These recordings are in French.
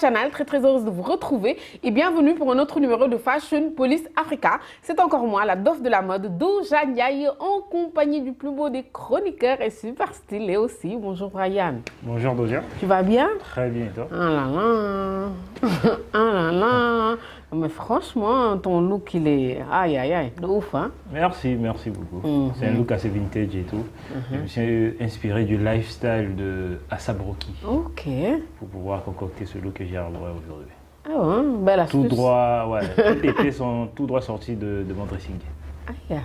Channel, très heureuse de vous retrouver et bienvenue pour un autre numéro de Fashion Police Africa. C'est encore moi, la Dof de la mode, Doja Ndiaye, en compagnie du plus beau des chroniqueurs et super stylé aussi. Bonjour Brian. Bonjour Doja. Tu vas bien? Très bien, et toi? Ah là là, ah là là. Mais franchement, ton look, il est aïe aïe aïe, de ouf, hein? Merci beaucoup. C'est un look assez vintage et tout. Je me suis inspiré du lifestyle de Asap Rocky Ok. pour pouvoir concocter ce look que j'ai arboré aujourd'hui. Ah ouais, belle astuce. Tout droit, ouais. Toutes les pièces sont tout droit sorties de mon dressing. Aïe,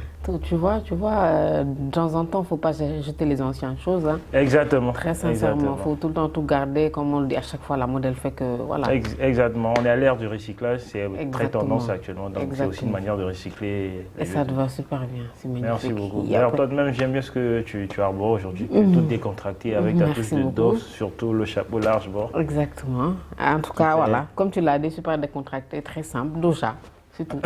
tu vois, de temps en temps, il ne faut pas jeter les anciennes choses. Hein. Exactement. Très sincèrement, il faut tout le temps tout garder, comme on le dit à chaque fois, la modèle fait que, voilà. Exactement, on est à l'ère du recyclage, c'est très tendance actuellement, donc c'est aussi une manière de recycler. Et ça te va super bien, c'est magnifique. Merci beaucoup. D'ailleurs, toi-même, j'aime bien ce que tu arbores aujourd'hui, tout décontracté avec ta touche de Dove, surtout le chapeau large bord. Exactement. En tout cas, voilà, comme tu l'as dit, super décontracté, très simple, Doja. C'est tout.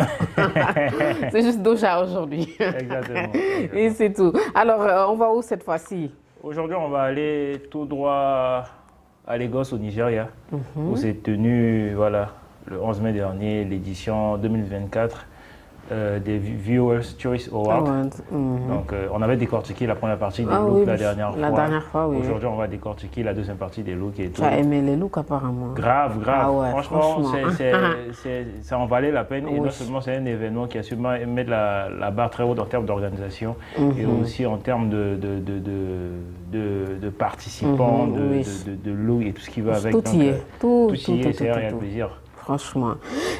C'est juste Doja aujourd'hui. Exactement. Et c'est tout. Alors, on va où cette fois-ci? Aujourd'hui, on va aller tout droit à Lagos, au Nigeria, où s'est tenu, voilà, le 11 mai dernier, l'édition 2024 des Viewers Choice Awards. Donc, on avait décortiqué la première partie des looks la dernière fois. La dernière fois, oui. Aujourd'hui, on va décortiquer la deuxième partie des looks et tout. Tu as aimé les looks apparemment. Grave. Ah ouais, franchement. Ça en valait la peine. Et non seulement c'est un événement qui a su mettre la barre très haute en termes d'organisation et aussi en termes de participants, de looks et tout ce qui va avec. Tout y est. Tout y est, c'est un réel plaisir. Franchement.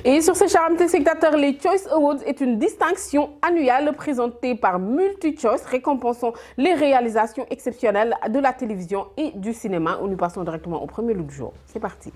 Et sur ces charmants téléspectateurs, les Choice Awards est une distinction annuelle présentée par MultiChoice, récompensant les réalisations exceptionnelles de la télévision et du cinéma. Nous passons directement au premier look du jour. C'est parti.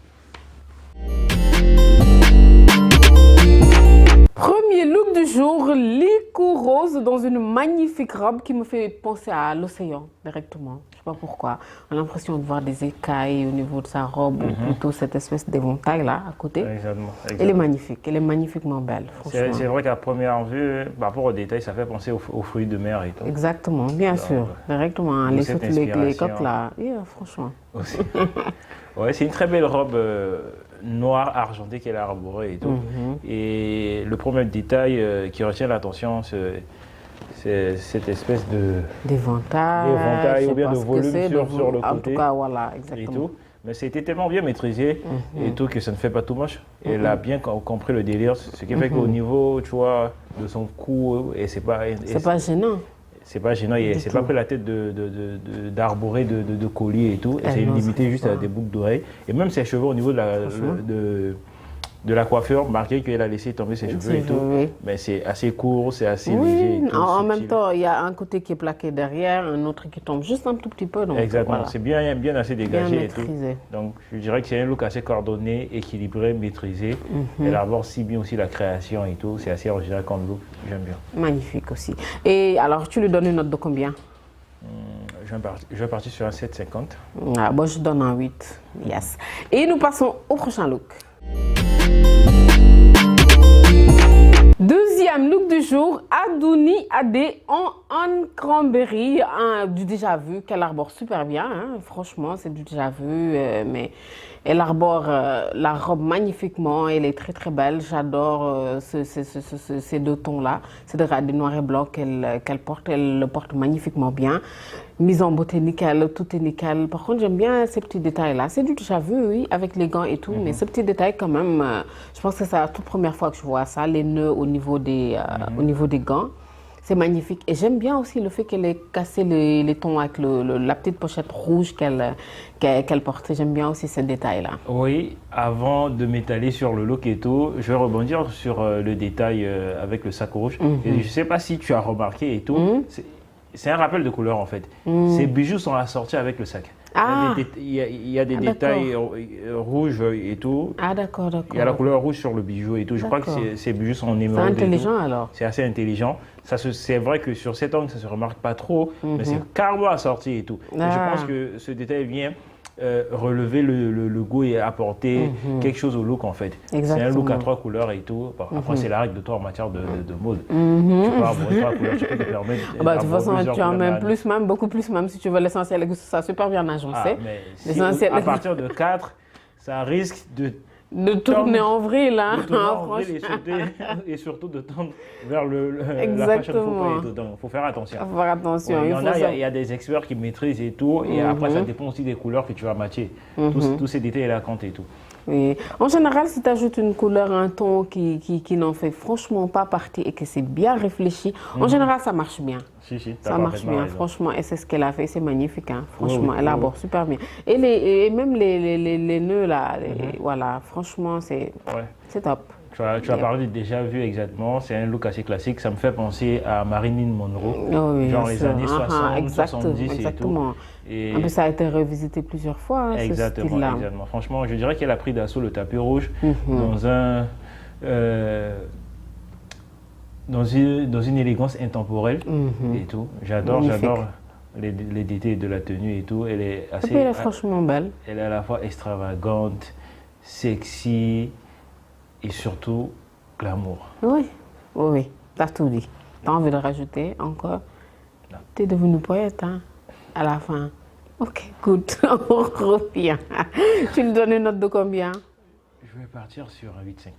Premier look du jour, Likou Rose dans une magnifique robe qui me fait penser à l'océan directement. Je ne sais pas pourquoi. On a l'impression de voir des écailles au niveau de sa robe ou plutôt cette espèce d'éventail là à côté. Exactement. Elle est magnifique, elle est magnifiquement belle. C'est vrai qu'à première vue, par rapport au détail, ça fait penser aux fruits de mer et tout. Exactement, bien sûr. Directement, les coques là. Yeah, franchement. Ouais, c'est une très belle robe noire argentée qu'elle a arborée et tout. Et le premier détail qui retient l'attention, c'est cette espèce d'éventail ou bien de volume sur le côté. En tout cas, voilà, exactement. Et tout. Mais c'était tellement bien maîtrisé et tout que ça ne fait pas tout moche. Elle a bien compris le délire, ce qui fait qu'au niveau, tu vois, de son cou, et c'est pas gênant. C'est pas gênant, et c'est pas pris la tête d'arborer de collier et tout. Et c'est limité juste à des boucles d'oreilles. Et même ses cheveux au niveau de la coiffure, marqué qu'elle a laissé tomber ses cheveux et tout. Mais c'est assez court, c'est assez léger. Et tout, en même temps, il y a un côté qui est plaqué derrière, un autre qui tombe juste un tout petit peu. Donc, exactement, voilà. C'est bien assez dégagé bien et tout. maîtrisé. Donc je dirais que c'est un look assez coordonné, équilibré, maîtrisé. Elle arbore si bien aussi la création et tout. C'est assez original comme look, j'aime bien. Magnifique aussi. Et alors, tu lui donnes une note de combien? Je vais partir sur un 7,50. Ah, bon, je donne un 8. Yes. Et nous passons au prochain look. Deuxième look du jour, Adouni Adé en cranberry, du déjà vu, qu'elle arbore super bien, hein. Franchement c'est du déjà vu, mais elle arbore la robe magnifiquement, elle est très belle, j'adore ces deux tons là, c'est des noir et blanc qu'elle porte, elle le porte magnifiquement bien, mise en beauté nickel, tout est nickel. Par contre j'aime bien ces petits détails là, c'est du déjà vu oui, avec les gants et tout, mais ces petits détails quand même, je pense que c'est la toute première fois que je vois ça, les nœuds au niveau des gants. C'est magnifique. Et j'aime bien aussi le fait qu'elle ait cassé les tons avec la petite pochette rouge qu'elle porte. J'aime bien aussi ce détail-là. Oui, avant de m'étaler sur le look et tout, je vais rebondir sur le détail avec le sac rouge. Et je ne sais pas si tu as remarqué et tout, c'est un rappel de couleur en fait. Ces bijoux sont assortis avec le sac. Il y a des détails rouges et tout. Ah d'accord. Il y a la couleur rouge sur le bijou et tout. Je crois que ces bijoux sont en émeraude. C'est intelligent alors. C'est assez intelligent. C'est vrai que sur cet angle, ça ne se remarque pas trop, mais c'est carrément assorti et tout. Et je pense que ce détail vient relever le goût et apporter quelque chose au look en fait. C'est un look à 3 couleurs et tout. Bon, après, c'est la règle de toi en matière de mode. Tu peux avoir 3 couleurs, tu peux te permettre. De toute façon, tu en mets plus, beaucoup plus, même si tu veux l'essentiel, ça super bien agencé. À partir de 4, ça risque de tourner en vrille, hein, de tourner en vrille franchement. et surtout de tendre vers la Exactement. fashion. Il faut faire attention. Faut faire attention. Ouais, il faut ça. il y a des experts qui maîtrisent et tout, et après ça dépend aussi des couleurs que tu vas matcher. Tous ces détails là comptent et tout. Oui. En général, si tu ajoutes une couleur, un ton qui n'en fait franchement pas partie et que c'est bien réfléchi, en général, ça marche bien. Si, Ça marche bien, franchement. Et c'est ce qu'elle a fait, c'est magnifique. Hein. Franchement, elle arbore super bien. Et même les nœuds, là, voilà, franchement, c'est top. Tu as parlé de déjà vu exactement, c'est un look assez classique. Ça me fait penser à Marilyn Monroe, Oui, genre les années 60, 70 exactement. et tout. En plus, ça a été revisité plusieurs fois, hein, exactement, ce style-là. exactement. Franchement, je dirais qu'elle a pris d'assaut le tapis rouge dans une élégance intemporelle et tout. J'adore les détails de la tenue et tout. Elle est assez. Et puis elle est franchement belle. Elle est à la fois extravagante, sexy et surtout glamour. Oui, oui, t'as tout dit. T'as envie de rajouter encore? T'es devenu poète, hein, à la fin. Ok, good, on revient. Tu nous donnes une note de combien? Je vais partir sur un 8,50.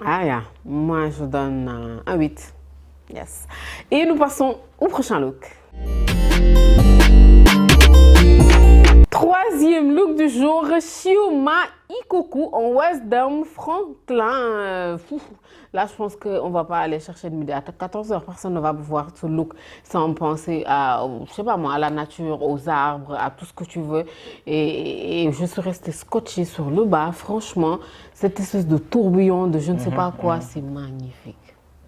Ah, yeah. Moi, je donne un 8. Yes. Et nous passons au prochain look. Troisième look du jour, Chioma Ikoku en Westham Franklin. Là, je pense qu'on ne va pas aller chercher de midi à 14h. Personne ne va voir ce look sans penser à, je sais pas moi, à la nature, aux arbres, à tout ce que tu veux. Et je suis restée scotchée sur le bas. Franchement, cette espèce de tourbillon de je ne sais pas quoi, c'est magnifique.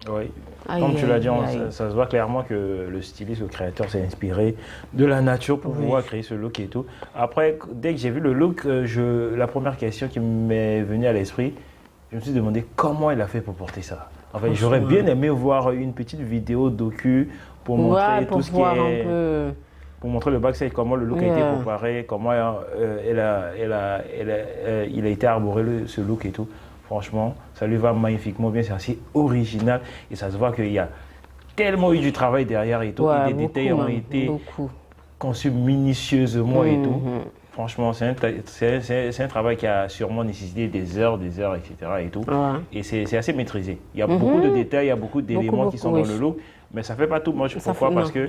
Oui, comme tu l'as dit, ça se voit clairement que le styliste, le créateur s'est inspiré de la nature pour pouvoir créer ce look et tout. Après, dès que j'ai vu le look, la première question qui m'est venue à l'esprit, je me suis demandé comment elle a fait pour porter ça. En fait, j'aurais bien aimé voir une petite vidéo docu pour montrer tout ce qui est... Pour montrer le backstage, comment le look a été préparé, comment il a été arboré ce look et tout. Franchement, ça lui va magnifiquement bien, c'est assez original et ça se voit qu'il y a tellement eu du travail derrière et tout, et des détails ont été conçus minutieusement et tout. Franchement, c'est un travail qui a sûrement nécessité des heures, etc. et tout. Et c'est assez maîtrisé. Il y a beaucoup de détails, il y a beaucoup d'éléments qui sont dans le look, mais ça ne fait pas tout much. Pourquoi? Parce que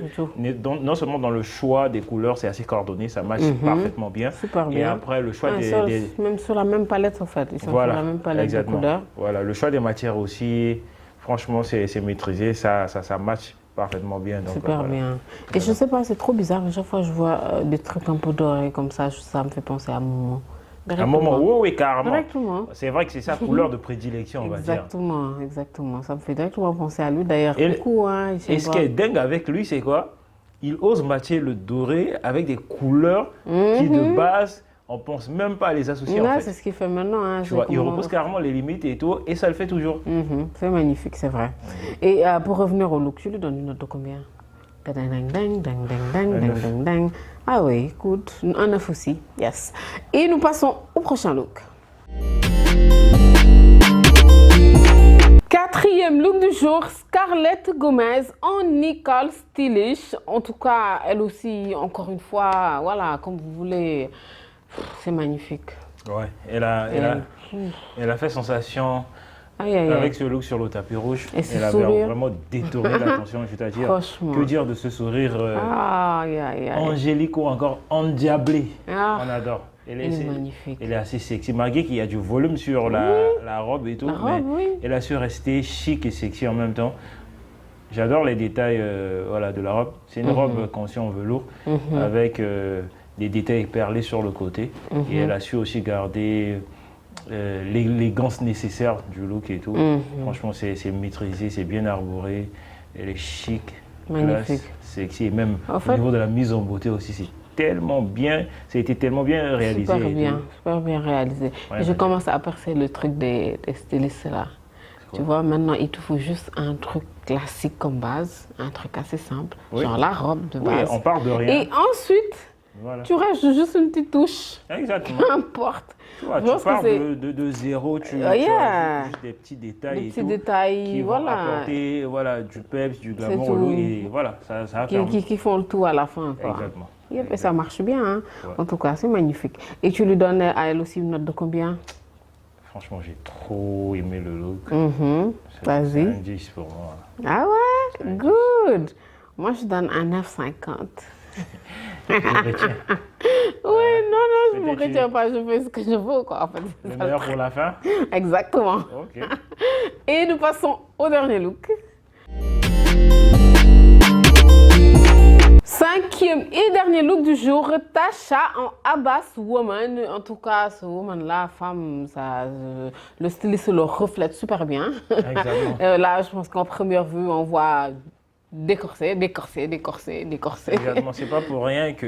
non seulement dans le choix des couleurs, c'est assez coordonné, ça match parfaitement bien. Super bien. Et après, le choix Même sur la même palette, en fait. Ils sont sur la même palette de couleurs. Voilà, le choix des matières aussi, franchement, c'est maîtrisé, ça match parfaitement bien. Donc, super bien. Et je sais pas, c'est trop bizarre. À chaque fois que je vois des trucs un peu dorés comme ça me fait penser à Momo. Un moment, oui, carrément. Directement. C'est vrai que c'est sa couleur de prédilection, on va dire. Exactement. Ça me fait directement penser à lui. D'ailleurs, beaucoup. Et ce qui est dingue avec lui, c'est quoi? Il ose matcher le doré avec des couleurs qui, de base, on ne pense même pas à les associer. En fait. C'est ce qu'il fait maintenant. Hein, tu vois, il repousse carrément les limites et tout, et ça le fait toujours. C'est magnifique, c'est vrai. Et pour revenir au look, tu lui donnes une note de combien? Ah oui, écoute, un 9 aussi, yes. Et nous passons au prochain look. Quatrième look du jour, Scarlett Gomez en Nicole Stylish. En tout cas, elle aussi, encore une fois, voilà, comme vous voulez, c'est magnifique. Ouais, elle a fait sensation. Avec ce look sur le tapis rouge, elle avait vraiment détourné l'attention, je veux dire. Que dire de ce sourire angélique ou encore endiablé? On adore. Elle est magnifique. Elle est assez sexy, malgré qu'il y a du volume sur la robe et tout, mais elle a su rester chic et sexy en même temps. J'adore les détails de la robe. C'est une robe conçue en velours avec des détails perlés sur le côté. Et elle a su aussi garder l'élégance nécessaire du look et tout. Franchement, c'est maîtrisé, c'est bien arboré, elle est chic, magnifique, sexy, et même au niveau de la mise en beauté aussi, ça a été tellement bien réalisé. Super bien réalisé. Et je commence à percer le truc des stylistes là. Tu vois, maintenant, il te faut juste un truc classique comme base, un truc assez simple, genre la robe de base. On part de rien. Et ensuite, tu rajoutes juste une petite touche. Exactement. Peu importe. Tu pars de zéro, tu rajoutes juste des petits détails. Des petits détails, qui vont apporter du peps, du glamour au look. Et voilà, ça qui font le tout à la fin. Quoi. Exactement. Yep, et ça marche bien. Hein. Ouais. En tout cas, c'est magnifique. Et tu lui donnes à elle aussi une note de combien? Franchement, j'ai trop aimé le look. C'est Vas-y. un 10 pour moi. Ah ouais? Good. Moi, je donne un 9,50. Je le retiens. Oui, non, je ne me Peut-être retiens pas, je fais ce que je veux, quoi. En fait, Le meilleur pour la fin? Exactement. Ok. Et nous passons au dernier look. Cinquième et dernier look du jour, Tasha en Abbas Woman. En tout cas, ce woman-là, femme, ça, le styliste le reflète super bien. Exactement. Là, je pense qu'en première vue, on voit décorsé. Exactement. C'est pas pour rien que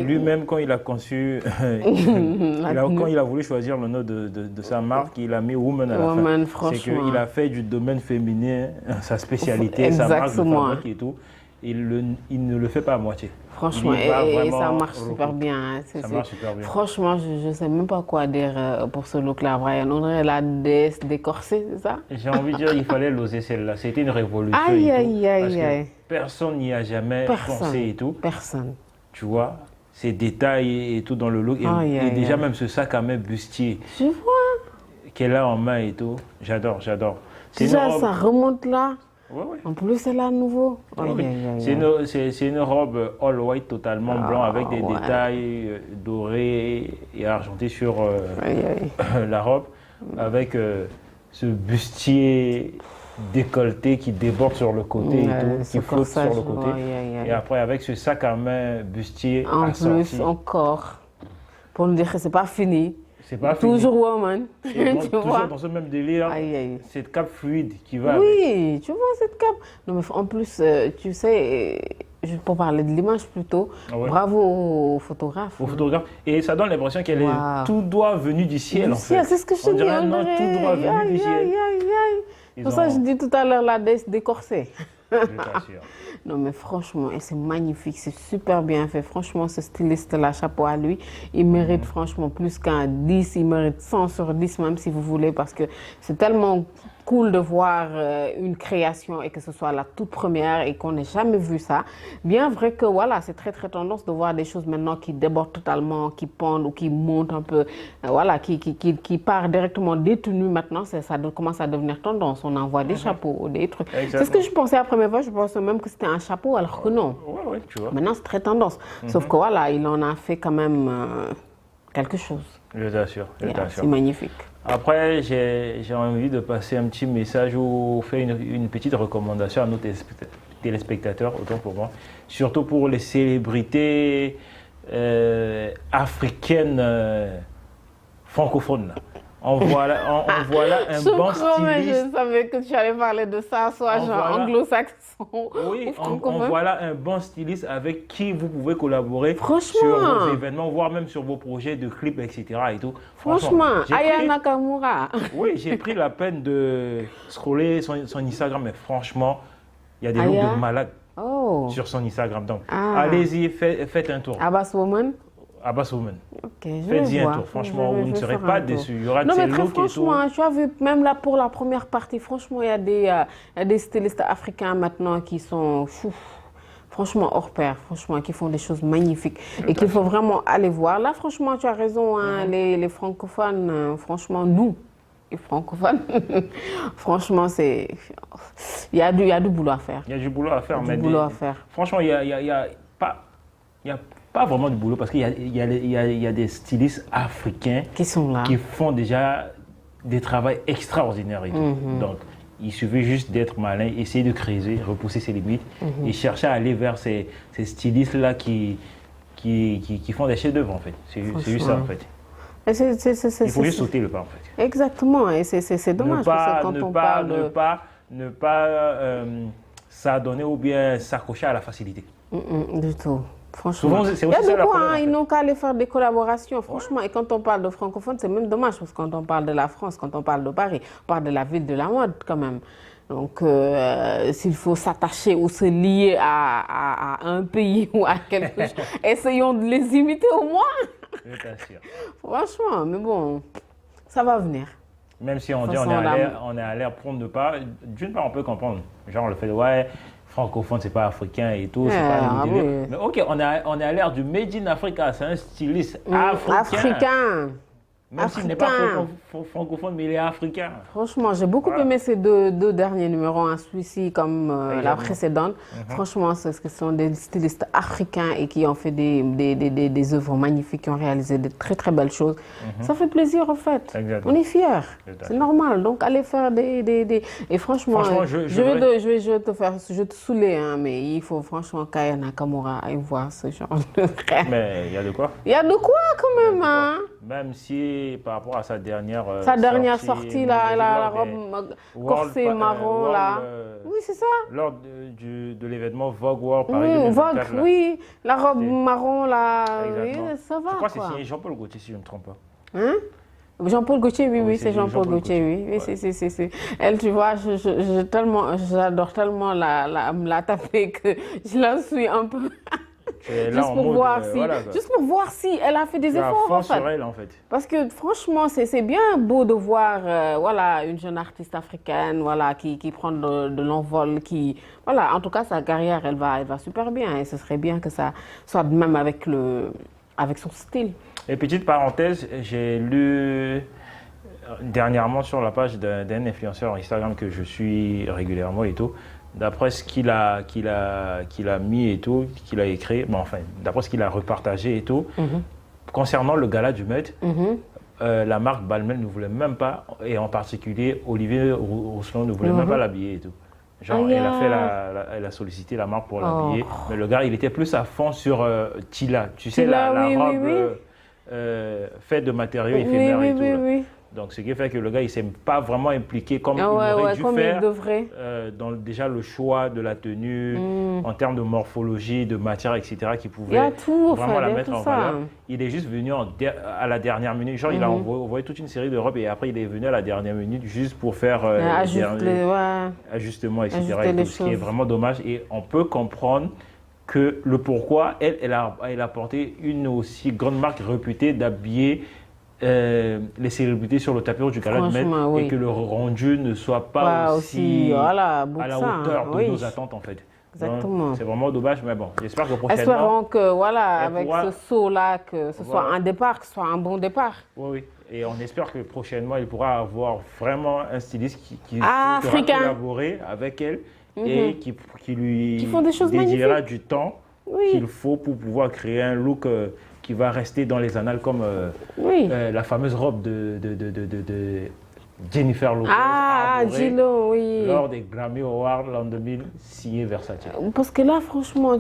lui-même, quand il a conçu, quand il a voulu choisir le nom de sa marque, il a mis Woman à la Woman, fin. franchement. C'est qu'il a fait du domaine féminin sa spécialité, sa marque de fabrique et tout. Il ne le fait pas à moitié. Franchement, Il y va et vraiment ça marche au super look. bien. Hein. Ça marche super bien. Franchement, je ne sais même pas quoi dire pour ce look-là, Brian. On dirait la déesse décorsée, c'est ça? J'ai envie de dire, il fallait l'oser celle-là. C'était une révolution. Aïe, et tout, aïe, parce aïe, que aïe. personne n'y a jamais pensé et tout. Personne. Tu vois, ces détails et tout dans le look. Aïe, Et aïe, déjà, aïe. même ce sac à main bustier Tu vois? qu'elle a en main et tout. J'adore. C'est une Déjà, robe. ça remonte là. Ouais, ouais. En plus, c'est là nouveau. Aïe, Oui. aïe, aïe, C'est aïe. une robe all white, totalement blanc, avec des ouais. détails dorés et argentés sur Aïe, aïe. la robe, avec ce bustier décolleté qui déborde sur le côté et Ouais, tout, ce qui flotte sur corsage, le côté. aïe, aïe, aïe. Et après, avec ce sac à main bustier En assorti. plus, encore, pour nous dire que c'est pas fini. C'est pas fini. Toujours woman. Et bon, Tu toujours vois? dans ce même délire, Aïe, aïe. cette cape fluide qui va avec. Oui, tu vois cette cape. Non, mais en plus, tu sais, pour parler de l'image plutôt, Ah ouais. bravo au photographe. Au photographe. Et ça donne l'impression qu'elle Wow. est tout droit venue du ciel, en fait. C'est ce que je te On dis. dirait un on nom dirait- tout droit venu aïe, du ciel. aïe, aïe, aïe. Ils Pour ça, ont- je dis tout à l'heure la déesse décorsée. Je t'assure. Non, mais franchement, et c'est magnifique, c'est super bien fait. Franchement, ce styliste-là, chapeau à lui. Il mérite franchement plus qu'un 10, il mérite 100 sur 10 même si vous voulez, parce que c'est tellement cool de voir une création et que ce soit la toute première et qu'on n'ait jamais vu ça. Bien vrai que voilà, c'est très très tendance de voir des choses maintenant qui débordent totalement, qui pendent ou qui montent un peu, voilà, qui part directement des tenues maintenant, commence à devenir tendance. On envoie des chapeaux, des trucs. C'est ce que je pensais à première fois, je pensais même que c'était un chapeau alors que non. Ouais, tu vois. Maintenant, c'est très tendance. Sauf que voilà, il en a fait quand même quelque chose. Je t'assure. C'est magnifique. Après, j'ai envie de passer un petit message ou faire une petite recommandation à nos téléspectateurs, autant pour moi. Surtout pour les célébrités africaines francophones. On voit là un bon styliste. Je savais que tu allais parler de ça, soit genre anglo-saxon Oui, ou francophone. on voit là un bon styliste avec qui vous pouvez collaborer Franchement. sur vos événements, voire même sur vos projets de clips, etc. Et tout. Franchement, j'ai Aya pris- Nakamura. Oui, j'ai pris la peine de scroller son Instagram, mais franchement, il y a des looks Aya? de malade Oh, sur son Instagram. Donc, Ah. allez-y, faites un tour. Abbas Woman. Abbas Woman. Ok, je vais Faites-y un voir. tour. Franchement, Je vous ne vais serez faire pas un tour. déçus. Il y aura de Non, ces mais très looks et tout. franchement, tu as vu, même là pour la première partie, franchement, il y a des stylistes africains maintenant qui sont fous. Franchement, hors pair, franchement, qui font des choses magnifiques et qu'il faut vraiment aller voir. Là, franchement, tu as raison, hein, les francophones, franchement, nous, les francophones, franchement, il y a du boulot à faire. Il y a du boulot à faire. Il y a du boulot à faire. Franchement, il y a pas vraiment du boulot parce qu'il y a des stylistes africains Qui sont là. qui font déjà des travaux extraordinaires. Et tout. Donc, il suffit juste d'être malin, essayer de creuser, repousser ses limites et chercher à aller vers ces stylistes-là qui font des chefs-d'œuvre, en fait. C'est juste ça, en fait. Et Il faut juste sauter le pas, en fait. Exactement, et c'est dommage parce que quand on parle de... ne pas s'adonner ou bien s'accrocher à la facilité. Du tout. Souvent, Franchement, c'est il y a aussi ça de la quoi, problème, en ils fait. n'ont qu'à aller faire des collaborations, franchement. Et quand on parle de francophone, c'est même dommage, parce que quand on parle de la France, quand on parle de Paris, on parle de la ville de la mode quand même. Donc, s'il faut s'attacher ou se lier à un pays ou à quelque chose, essayons de les imiter au moins. Je t'assure. Franchement, mais bon, ça va venir. Même si on De dit toute façon, on est à l'air pour ne pas... D'une part, on peut comprendre. Genre le fait de, ouais, francophone, c'est pas africain et tout, c'est pas le délire. oui. Mais ok, on est à l'ère du Made in Africa, c'est un styliste africain. Africain. Même s'il n'est pas francophone, mais il est africain. Franchement, j'ai beaucoup aimé ces deux derniers numéros, hein, celui-ci comme la précédente. Franchement, ce sont des stylistes africains et qui ont fait des œuvres magnifiques, qui ont réalisé de très très belles choses. Ça fait plaisir en fait. Exactement. On est fiers. C'est normal. Donc allez faire Et franchement, je vais te saouler, hein, mais il faut franchement qu'Aya Nakamura aille voir ce genre de rêve. Mais il y a de quoi. Il y a de quoi quand même, hein. Même si par rapport à sa dernière sortie là, la robe corsée marron là. Oui, c'est ça. Lors de l'événement Vogue World Paris Oui, 2024, Vogue, oui, la robe marron là. Exactement. Oui, ça va. Je crois que c'est signé Jean-Paul Gaultier si je ne me trompe pas. Hein? Jean-Paul Gaultier, oui, c'est Jean-Paul Jean-Paul Gaultier, oui. C'est. Elle, tu vois, j'adore tellement la taper que je la suis un peu. Juste pour voir si elle a fait des efforts en fait. Sur elle, en fait. Parce que franchement, c'est bien beau de voir voilà, une jeune artiste africaine voilà, qui prend de l'envol, voilà, en tout cas sa carrière elle va super bien et ce serait bien que ça soit de même avec son style. Et petite parenthèse, j'ai lu dernièrement sur la page d'un influenceur Instagram que je suis régulièrement et tout. D'après ce qu'il a mis et tout, qu'il a écrit, bon, enfin, d'après ce qu'il a repartagé et tout, concernant le gala du Met, la marque Balmain ne voulait même pas, et en particulier Olivier Roussillon ne voulait même pas l'habiller et tout. Genre, elle a sollicité la marque pour l'habiller, mais le gars, il était plus à fond sur Tila. Tu sais, la robe faite de matériaux éphémères et tout. Oui. Donc, ce qui fait que le gars, il ne s'est pas vraiment impliqué comme il aurait dû faire dans déjà le choix de la tenue, en termes de morphologie, de matière, etc., qui pouvait vraiment la mettre en valeur. Il est juste venu à la dernière minute. Genre, il a envoyé toute une série de robes et après, il est venu à la dernière minute juste pour faire ajustements, etc. Ce qui est vraiment dommage. Et on peut comprendre que le pourquoi, elle a porté une aussi grande marque réputée d'habiller les célébrités sur le tapis rouge du gala de Met et que le rendu ne soit pas aussi à la hauteur de nos attentes en fait. Exactement. C'est vraiment dommage, mais bon, j'espère que prochainement... Espérons que voilà, avec ce saut-là, que ce soit un départ, que ce soit un bon départ. Oui, et on espère que prochainement, il pourra avoir vraiment un styliste qui pourra collaborer avec elle et qui lui font des choses dédiera du temps qu'il faut pour pouvoir créer un look qui va rester dans les annales comme la fameuse robe de Jennifer Lopez Gillo, oui. lors des Grammy Awards l'an 2000 signée Versace. Parce que là, franchement,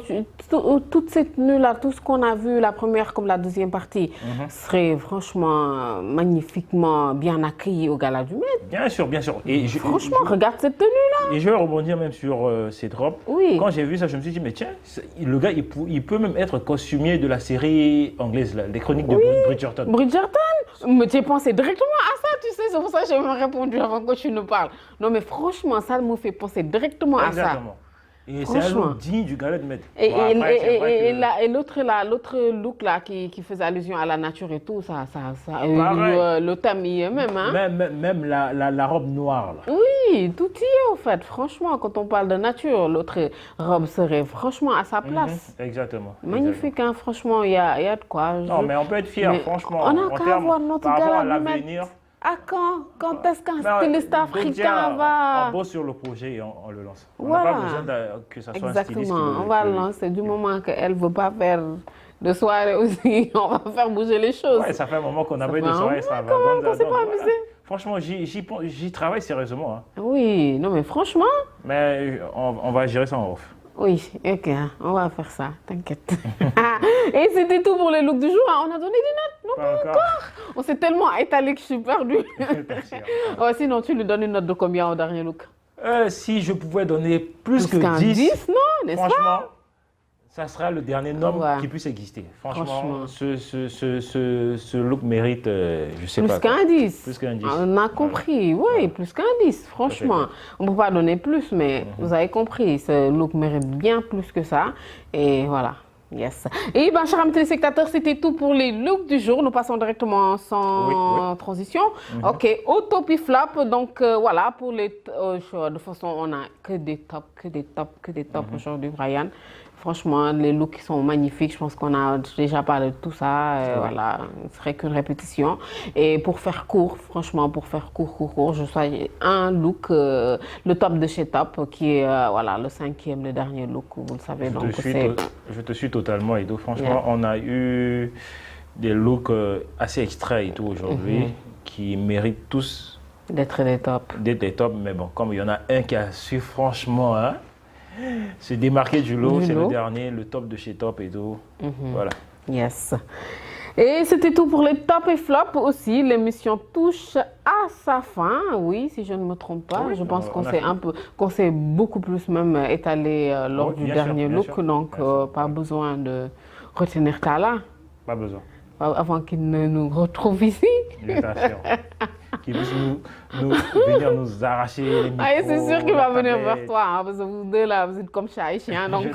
toute cette tenue-là, tout ce qu'on a vu, la première comme la deuxième partie, serait franchement magnifiquement bien accueilli au Gala du Met. Bien sûr, bien sûr. Et franchement, regarde cette tenue-là. Et je vais rebondir même sur cette robe. Oui. Quand j'ai vu ça, je me suis dit, mais tiens, le gars, il peut même être costumier de la série anglaise, là, les chroniques de Bridgerton. Bridgerton? Mais tu as pensé directement à ça, tu sais, c'est pour ça que j'ai répondu avant que tu nous parles. Non, mais franchement, ça me fait penser directement à ça. Exactement. Et c'est un look digne du gala de Met. Et l'autre look là qui faisait allusion à la nature et tout, le thème y est même. Hein? Même la robe noire. Là. Oui, tout y est en fait. Franchement, quand on parle de nature, l'autre robe serait franchement à sa place. Exactement. Magnifique, hein? Franchement, il y a de quoi. Non, mais on peut être fier, franchement. On n'a qu'à avoir notre gala du Met. À quand est-ce qu'un styliste africain va... On bosse sur le projet et on le lance. On n'a pas besoin que ça soit un styliste. On va le lancer. Du moment qu'elle ne veut pas faire de soirée aussi, on va faire bouger les choses. Ouais, ça fait un moment qu'on n'a pas eu de soirée extravagante. On ne s'est pas amusé. Franchement, j'y travaille sérieusement. Hein. Oui, non mais franchement... Mais on va gérer ça en off. Oui, ok, on va faire ça, t'inquiète. Et c'était tout pour le look du jour. On a donné des notes, non pas encore. On s'est tellement étalé que je suis perdue. Sinon, tu lui donnes une note de combien au dernier look? Si je pouvais donner plus que 10, non, n'est-ce pas? Franchement, ça sera le dernier nom qui puisse exister. Franchement. Ce look mérite, je sais plus pas. Qu'un 10. Plus qu'un 10. On a compris, oui, plus qu'un 10, franchement. On ne peut pas donner plus, mais vous avez compris, ce look mérite bien plus que ça. Et voilà. Yes. Et bien, chers amis téléspectateurs, c'était tout pour les looks du jour. Nous passons directement sans transition. Ok, au top et flop. Donc, voilà, pour les... de toute façon, on a que des tops aujourd'hui, Brian. Franchement, les looks sont magnifiques. Je pense qu'on a déjà parlé de tout ça. Voilà, ce serait qu'une répétition. Et pour faire court, franchement, pour faire court, je choisis un look, le top de chez Top, qui est voilà, le 5e, le dernier look, vous le savez. Je te suis totalement, Edo. Franchement, on a eu des looks assez extraits et tout aujourd'hui, qui méritent tous d'être des tops. D'être des tops, mais bon, comme il y en a un qui a su franchement se démarquer du lot, c'est le dernier, le top de chez Top et tout. Voilà. Yes. Et c'était tout pour les top et flop aussi. L'émission touche à sa fin, oui, si je ne me trompe pas. Oui, je pense qu'on s'est beaucoup plus même étalé lors du dernier look, donc pas besoin de retenir Talla. Pas besoin. Avant qu'il ne nous retrouve ici. Je t'assure. Qu'il puisse venir nous arracher les micros. C'est sûr qu'il va venir vers toi, hein, parce que vous deux là, vous êtes comme chat et chien. Donc...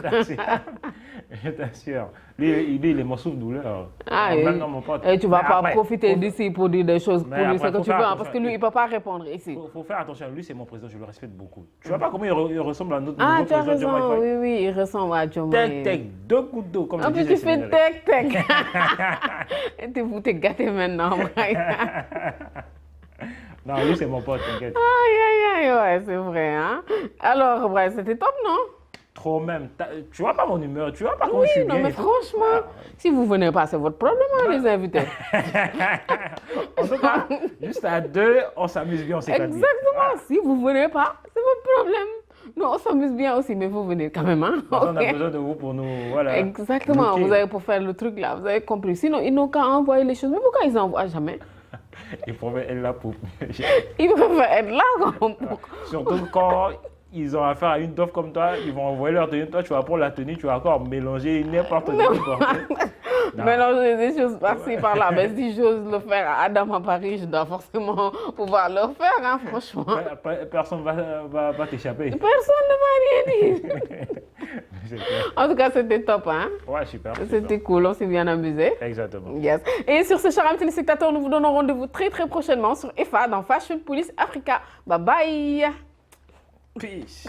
Je t'assure. Lui, il est mon souffle-douleur. Maintenant, mon pote. Et tu ne vas pas profiter d'ici pour dire des choses pour lui, ce que tu veux, parce que lui, il ne peut pas répondre ici. Il faut faire attention. Lui, c'est mon président, je le respecte beaucoup. Tu vois pas comment il ressemble à notre nouveau président. Ah, tu as raison, oui, il ressemble à Diomaye. Tec, deux coups d'eau, comme je disais. Tu fais tec. Et vous t'es gâté maintenant, Non, lui, c'est mon pote, t'inquiète. Ouais, c'est vrai, hein. Alors, bref, c'était top, non? Trop même. Tu vois pas mon humeur, tu vois pas comment je suis bien. Non, mais franchement, si vous venez pas, c'est votre problème, les invités. En tout cas, juste à deux, on s'amuse bien, on s'éclate. Exactement. Si vous venez pas, c'est votre problème. Nous, on s'amuse bien aussi, mais vous venez quand même, hein. On a besoin de vous pour nous, voilà. Exactement. Vous avez pour faire le truc là, vous avez compris. Sinon, ils n'ont qu'à envoyer les choses. Mais pourquoi ils n'envoient jamais? Ils préfèrent être là pour... Ils préfèrent être là pour... Surtout quand ils ont affaire à une dove comme toi, ils vont envoyer leur tenue. Toi, tu vas prendre la tenue, tu vas encore mélanger n'importe quoi. Mélanger des choses par-ci, par-là. Mais si j'ose le faire à Adam à Paris, je dois forcément pouvoir le faire, hein, franchement. Personne ne va t'échapper. Personne ne va rien dire. En tout cas, c'était top, hein? Ouais, super. C'était cool, on s'est bien amusé. Exactement. Yes. Et sur ce, chers amis téléspectateurs, nous vous donnons rendez-vous très prochainement sur EFA dans Fashion Police Africa. Bye bye. Peace.